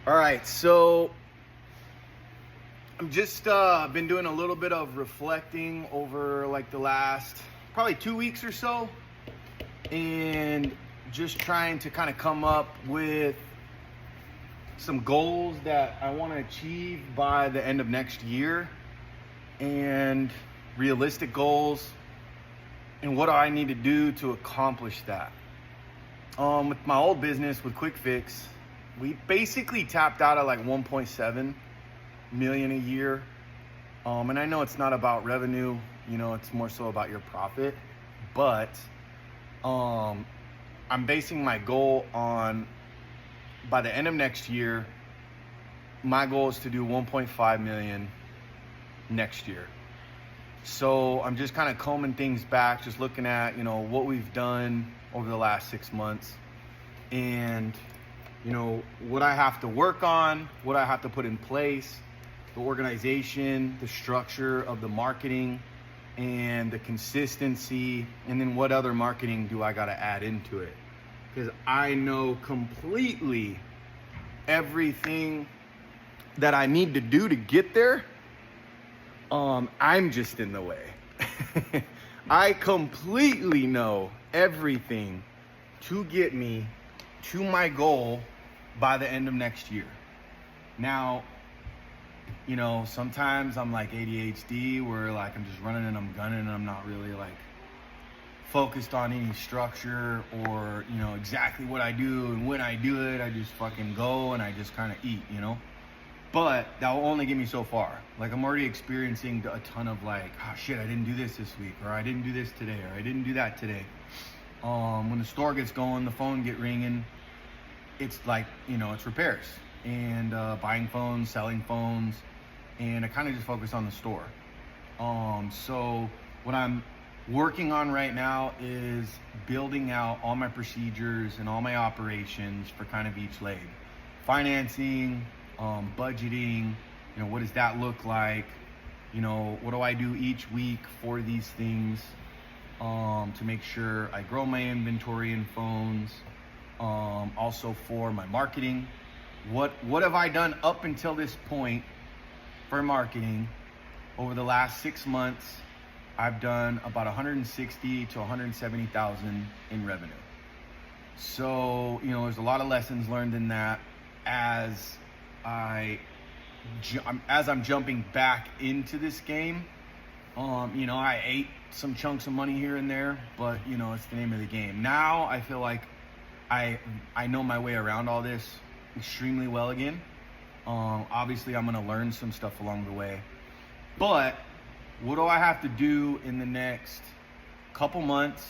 All right, so I'm just been doing a little bit of reflecting over like the last probably 2 weeks or so, and just trying to kind of come up with some goals that I want to achieve by the end of next year, and realistic goals, and what do I need to do to accomplish that. With my old business with Quick Fix, we basically tapped out at like 1.7 million a year. And I know it's not about revenue, it's more so about your profit. But I'm basing my goal on, by the end of next year, my goal is to do 1.5 million next year. So I'm just kind of combing things back, just looking at, what we've done over the last 6 months, and what I have to work on, what I have to put in place, the organization, the structure of the marketing, and the consistency, and then what other marketing do I got to add into it? Because I know completely everything that I need to do to get there. I'm just in the way. I completely know everything to get me to my goal by the end of next year. Now, sometimes I'm like ADHD, where like I'm just running and I'm gunning and I'm not really like focused on any structure or, exactly what I do, and when I do it, I just fucking go and I just kind of eat, But that will only get me so far. Like, I'm already experiencing a ton of like, oh shit, I didn't do this week, or I didn't do this today, or I didn't do that today. When the store gets going, the phone get ringing, it's like, it's repairs and buying phones, selling phones, and I kind of just focus on the store. So what I'm working on right now is building out all my procedures and all my operations for kind of each leg. Financing, budgeting, what does that look like? What do I do each week for these things, to make sure I grow my inventory in phones. Also for my marketing, what have I done up until this point for marketing? Over the last 6 months, I've done about 160 to 170,000 in revenue. So, there's a lot of lessons learned in that as I'm jumping back into this game. I ate some chunks of money here and there, but it's the name of the game. Now I feel like I know my way around all this extremely well again. Obviously I'm gonna learn some stuff along the way, but what do I have to do in the next couple months?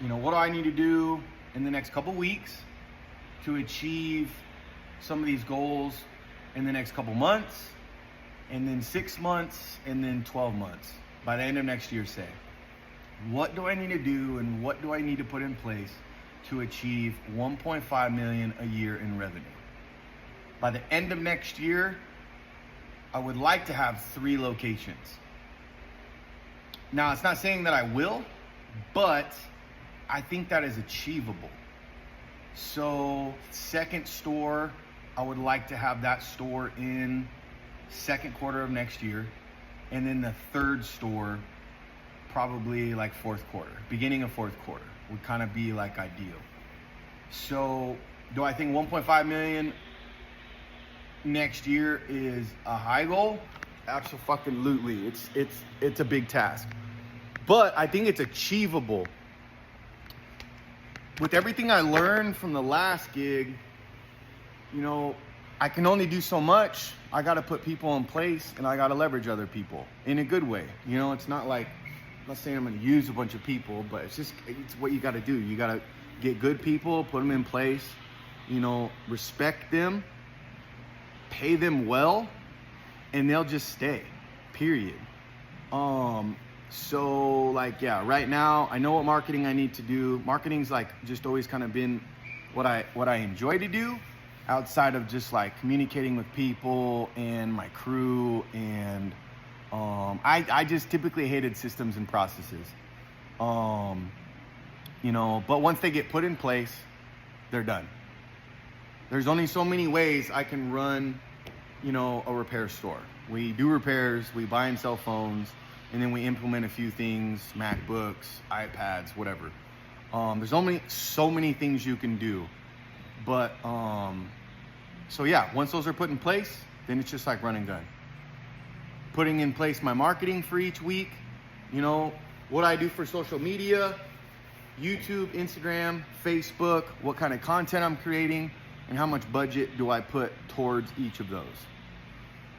What do I need to do in the next couple weeks to achieve some of these goals in the next couple months, and then 6 months, and then 12 months, by the end of next year, say? What do I need to do, and what do I need to put in place to achieve 1.5 million a year in revenue? By the end of next year, I would like to have 3 locations. Now, it's not saying that I will, but I think that is achievable. So, second store, I would like to have that store in second quarter of next year, and then the third store probably like fourth quarter, beginning of fourth quarter would kind of be like ideal. So do I think 1.5 million next year is a high goal? Absolutely. It's a big task, but I think it's achievable. With everything I learned from the last gig, I can only do so much. I got to put people in place, and I got to leverage other people in a good way. It's not like, I'm not saying I'm going to use a bunch of people, but it's what you got to do. You got to get good people, put them in place, respect them, pay them well, and they'll just stay, period. So like, yeah, right now I know what marketing I need to do. Marketing's like just always kind of been what I enjoy to do, outside of just like communicating with people and my crew. And I just typically hated systems and processes. But once they get put in place, they're done. there's only so many ways I can run, you know, a repair store. We do repairs, we buy and sell phones, and then we implement a few things, MacBooks, iPads, whatever. There's only so many things you can do. But, so yeah, once those are put in place, then it's just like run and gun. Putting in place my marketing for each week, you know, what I do for social media, YouTube, Instagram, Facebook, what kind of content I'm creating, and how much budget do I put towards each of those.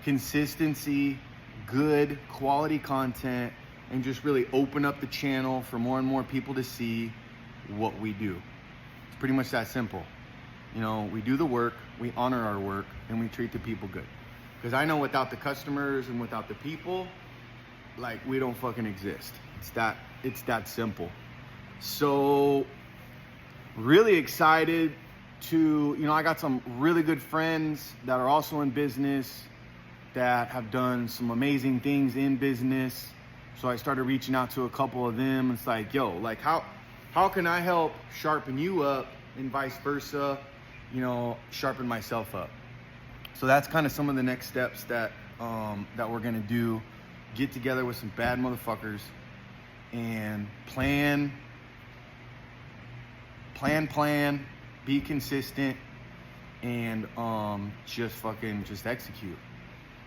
Consistency, good quality content, and just really open up the channel for more and more people to see what we do. It's pretty much that simple. You know, we do the work, we honor our work, and we treat the people good. Because I know without the customers and without the people, like, we don't fucking exist. It's that simple. So really excited to, you know, I got some really good friends that are also in business that have done some amazing things in business. So I started reaching out to a couple of them. It's like, yo, like how can I help sharpen you up, and vice versa, you know, sharpen myself up. So that's kind of some of the next steps that we're gonna do. Get together with some bad motherfuckers and plan, be consistent, and just execute.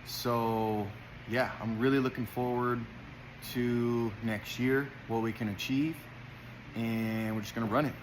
So yeah, I'm really looking forward to next year, what we can achieve, and we're just gonna run it.